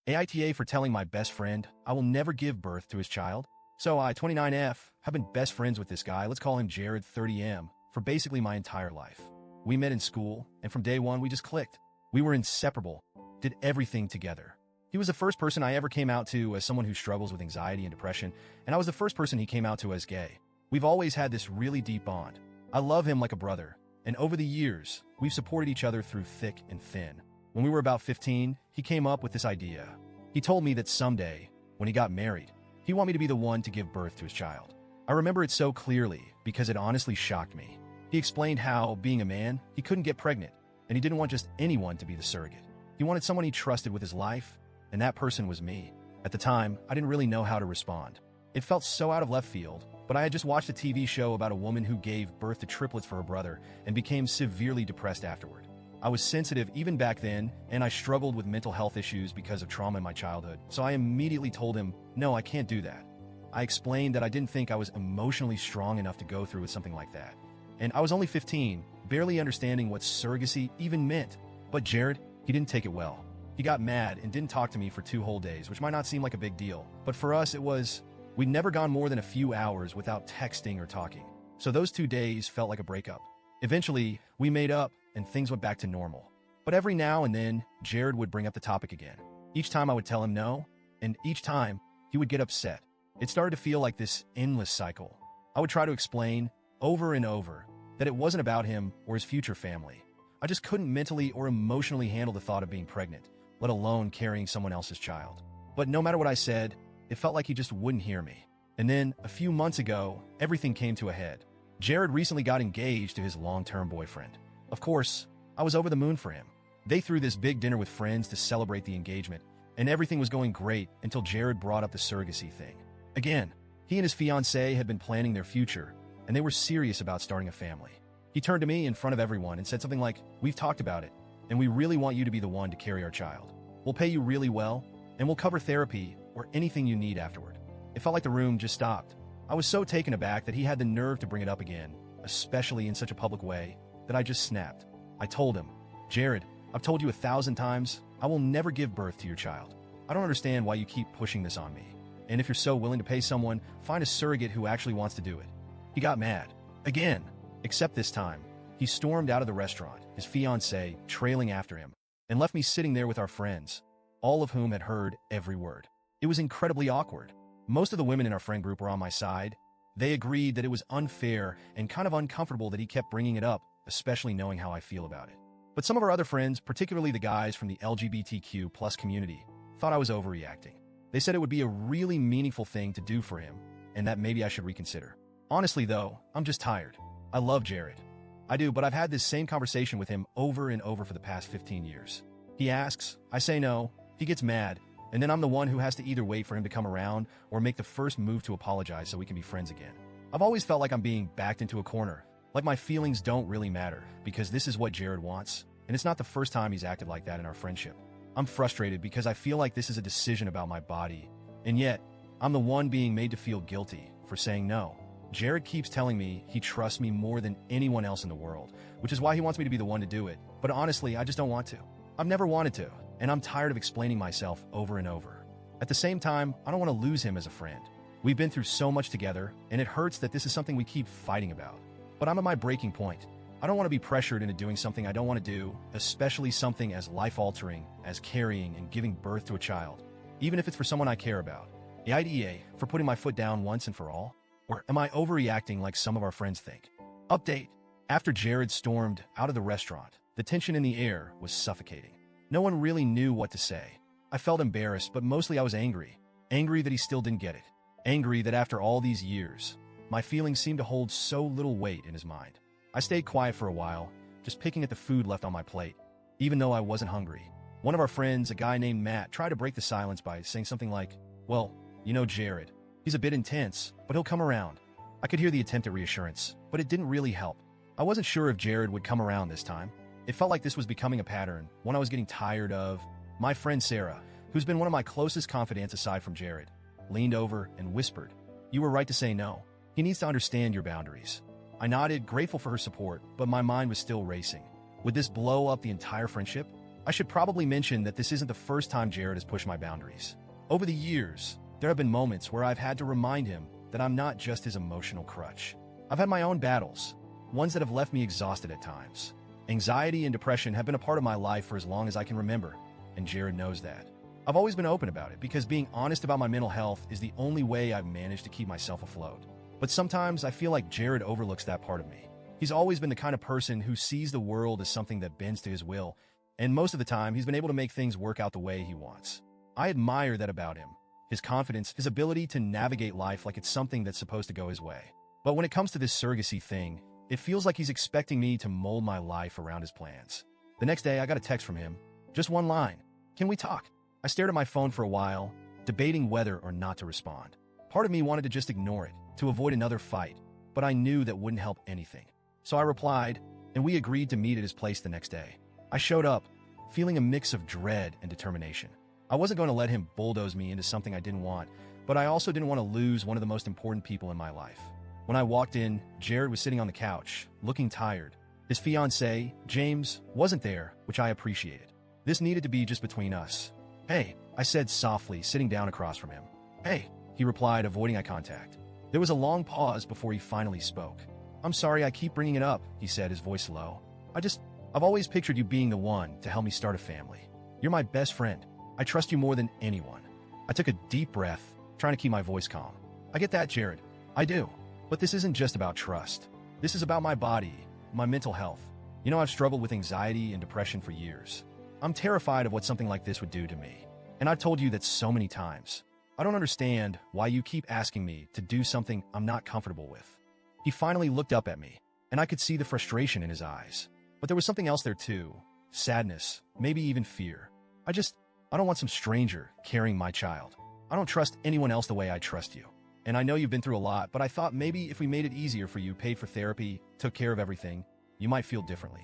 AITA for telling my best friend I will never give birth to his child. So I, 29F, have been best friends with this guy, let's call him Jared 30M, for basically my entire life. We met in school, and from day one we just clicked. We were inseparable, did everything together. He was the first person I ever came out to as someone who struggles with anxiety and depression, and I was the first person he came out to as gay. We've always had this really deep bond. I love him like a brother, and over the years, we've supported each other through thick and thin. When we were about 15, he came up with this idea. He told me that someday, when he got married, he wanted me to be the one to give birth to his child. I remember it so clearly because it honestly shocked me. He explained how, being a man, he couldn't get pregnant, and he didn't want just anyone to be the surrogate. He wanted someone he trusted with his life, and that person was me. At the time, I didn't really know how to respond. It felt so out of left field, but I had just watched a TV show about a woman who gave birth to triplets for her brother and became severely depressed afterward. I was sensitive even back then, and I struggled with mental health issues because of trauma in my childhood, so I immediately told him, no, I can't do that. I explained that I didn't think I was emotionally strong enough to go through with something like that. And I was only 15, barely understanding what surrogacy even meant. But Jared, he didn't take it well. He got mad and didn't talk to me for 2 whole days, which might not seem like a big deal. But for us, we'd never gone more than a few hours without texting or talking. So those 2 days felt like a breakup. Eventually, we made up and things went back to normal. But every now and then, Jared would bring up the topic again. Each time I would tell him no, and each time he would get upset. It started to feel like this endless cycle. I would try to explain over and over that it wasn't about him or his future family. I just couldn't mentally or emotionally handle the thought of being pregnant, let alone carrying someone else's child. But no matter what I said, it felt like he just wouldn't hear me. And then, a few months ago, everything came to a head. Jared recently got engaged to his long-term boyfriend. Of course, I was over the moon for him. They threw this big dinner with friends to celebrate the engagement, and everything was going great until Jared brought up the surrogacy thing. Again, he and his fiancée had been planning their future, and they were serious about starting a family. He turned to me in front of everyone and said something like, "We've talked about it, and we really want you to be the one to carry our child. We'll pay you really well, and we'll cover therapy or anything you need afterward." It felt like the room just stopped. I was so taken aback that he had the nerve to bring it up again, especially in such a public way, that I just snapped. I told him, "Jared, I've told you 1,000 times, I will never give birth to your child. I don't understand why you keep pushing this on me. And if you're so willing to pay someone, find a surrogate who actually wants to do it." He got mad. Again. Except this time, he stormed out of the restaurant, his fiancée trailing after him, and left me sitting there with our friends, all of whom had heard every word. It was incredibly awkward. Most of the women in our friend group were on my side. They agreed that it was unfair and kind of uncomfortable that he kept bringing it up, especially knowing how I feel about it. But some of our other friends, particularly the guys from the LGBTQ+ community, thought I was overreacting. They said it would be a really meaningful thing to do for him, and that maybe I should reconsider. Honestly though, I'm just tired. I love Jared. I do, but I've had this same conversation with him over and over for the past 15 years. He asks, I say no, he gets mad, and then I'm the one who has to either wait for him to come around or make the first move to apologize so we can be friends again. I've always felt like I'm being backed into a corner, like my feelings don't really matter, because this is what Jared wants, and it's not the first time he's acted like that in our friendship. I'm frustrated because I feel like this is a decision about my body, and yet, I'm the one being made to feel guilty for saying no. Jared keeps telling me he trusts me more than anyone else in the world, which is why he wants me to be the one to do it, but honestly, I just don't want to. I've never wanted to, and I'm tired of explaining myself over and over. At the same time, I don't want to lose him as a friend. We've been through so much together, and it hurts that this is something we keep fighting about. But I'm at my breaking point. I don't want to be pressured into doing something I don't want to do, especially something as life-altering as carrying and giving birth to a child, even if it's for someone I care about. The IDA for putting my foot down once and for all? Or am I overreacting like some of our friends think? Update. After Jared stormed out of the restaurant, the tension in the air was suffocating. No one really knew what to say. I felt embarrassed, but mostly I was angry. Angry that he still didn't get it. Angry that after all these years, my feelings seemed to hold so little weight in his mind. I stayed quiet for a while, just picking at the food left on my plate, even though I wasn't hungry. One of our friends, a guy named Matt, tried to break the silence by saying something like, "Well, you know Jared. He's a bit intense, but he'll come around." I could hear the attempt at reassurance, but it didn't really help. I wasn't sure if Jared would come around this time. It felt like this was becoming a pattern, one I was getting tired of. My friend Sarah, who's been one of my closest confidants aside from Jared, leaned over and whispered, "You were right to say no. He needs to understand your boundaries." I nodded, grateful for her support, but my mind was still racing. Would this blow up the entire friendship? I should probably mention that this isn't the first time Jared has pushed my boundaries. Over the years, there have been moments where I've had to remind him that I'm not just his emotional crutch. I've had my own battles, ones that have left me exhausted at times. Anxiety and depression have been a part of my life for as long as I can remember, and Jared knows that. I've always been open about it because being honest about my mental health is the only way I've managed to keep myself afloat. But sometimes I feel like Jared overlooks that part of me. He's always been the kind of person who sees the world as something that bends to his will, and most of the time he's been able to make things work out the way he wants. I admire that about him. His confidence, his ability to navigate life like it's something that's supposed to go his way. But when it comes to this surrogacy thing, it feels like he's expecting me to mold my life around his plans. The next day, I got a text from him. Just one line. Can we talk? I stared at my phone for a while, debating whether or not to respond. Part of me wanted to just ignore it, to avoid another fight, but I knew that wouldn't help anything. So I replied, and we agreed to meet at his place the next day. I showed up, feeling a mix of dread and determination. I wasn't going to let him bulldoze me into something I didn't want, but I also didn't want to lose one of the most important people in my life. When I walked in, Jared was sitting on the couch, looking tired. His fiancé, James, wasn't there, which I appreciated. This needed to be just between us. Hey, I said softly, sitting down across from him. Hey, he replied, avoiding eye contact. There was a long pause before he finally spoke. I'm sorry I keep bringing it up, he said, his voice low. I've always pictured you being the one to help me start a family. You're my best friend. I trust you more than anyone. I took a deep breath, trying to keep my voice calm. I get that, Jared. I do. But this isn't just about trust. This is about my body, my mental health. You know, I've struggled with anxiety and depression for years. I'm terrified of what something like this would do to me. And I've told you that so many times. I don't understand why you keep asking me to do something I'm not comfortable with. He finally looked up at me, and I could see the frustration in his eyes. But there was something else there too. Sadness, maybe even fear. I don't want some stranger carrying my child. I don't trust anyone else the way I trust you. And I know you've been through a lot, but I thought maybe if we made it easier for you, paid for therapy, took care of everything, you might feel differently.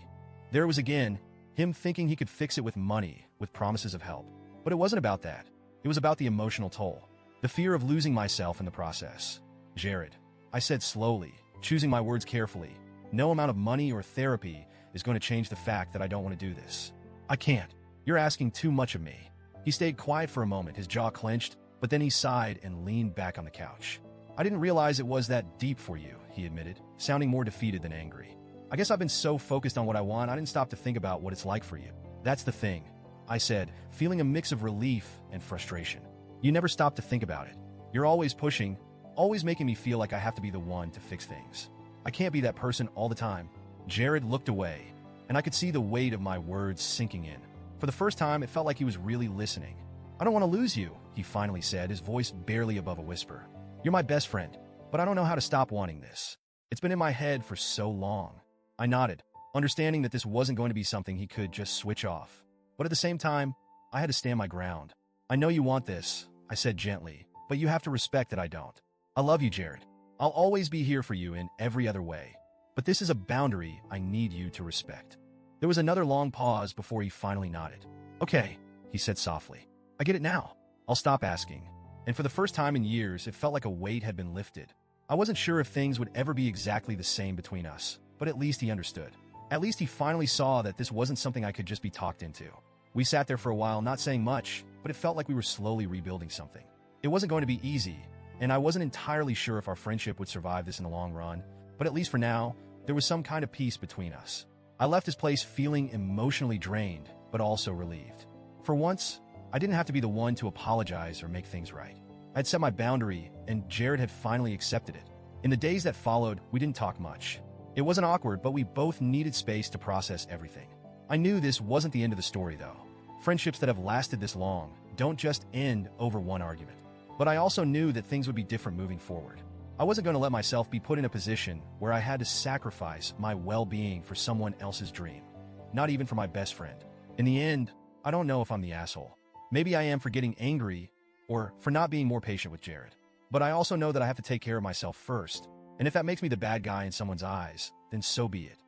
There was again, him thinking he could fix it with money, with promises of help. But it wasn't about that. It was about the emotional toll, the fear of losing myself in the process. Jared, I said slowly, choosing my words carefully, no amount of money or therapy is going to change the fact that I don't want to do this. I can't. You're asking too much of me. He stayed quiet for a moment, his jaw clenched, but then he sighed and leaned back on the couch. I didn't realize it was that deep for you, he admitted, sounding more defeated than angry. I guess I've been so focused on what I want, I didn't stop to think about what it's like for you. That's the thing, I said, feeling a mix of relief and frustration. You never stop to think about it. You're always pushing, always making me feel like I have to be the one to fix things. I can't be that person all the time. Jared looked away, and I could see the weight of my words sinking in. For the first time, it felt like he was really listening. I don't want to lose you, he finally said, his voice barely above a whisper. You're my best friend, but I don't know how to stop wanting this. It's been in my head for so long. I nodded, understanding that this wasn't going to be something he could just switch off. But at the same time, I had to stand my ground. I know you want this, I said gently, but you have to respect that I don't. I love you, Jared. I'll always be here for you in every other way. But this is a boundary I need you to respect. There was another long pause before he finally nodded. Okay, he said softly. I get it now. I'll stop asking. And for the first time in years, it felt like a weight had been lifted. I wasn't sure if things would ever be exactly the same between us, but at least he understood. At least he finally saw that this wasn't something I could just be talked into. We sat there for a while, not saying much, but it felt like we were slowly rebuilding something. It wasn't going to be easy, and I wasn't entirely sure if our friendship would survive this in the long run, but at least for now, there was some kind of peace between us. I left his place feeling emotionally drained, but also relieved. For once, I didn't have to be the one to apologize or make things right. I'd set my boundary, and Jared had finally accepted it. In the days that followed, we didn't talk much. It wasn't awkward, but we both needed space to process everything. I knew this wasn't the end of the story, though. Friendships that have lasted this long don't just end over one argument. But I also knew that things would be different moving forward. I wasn't going to let myself be put in a position where I had to sacrifice my well-being for someone else's dream. Not even for my best friend. In the end, I don't know if I'm the asshole. Maybe I am for getting angry or for not being more patient with Jared. But I also know that I have to take care of myself first. And if that makes me the bad guy in someone's eyes, then so be it.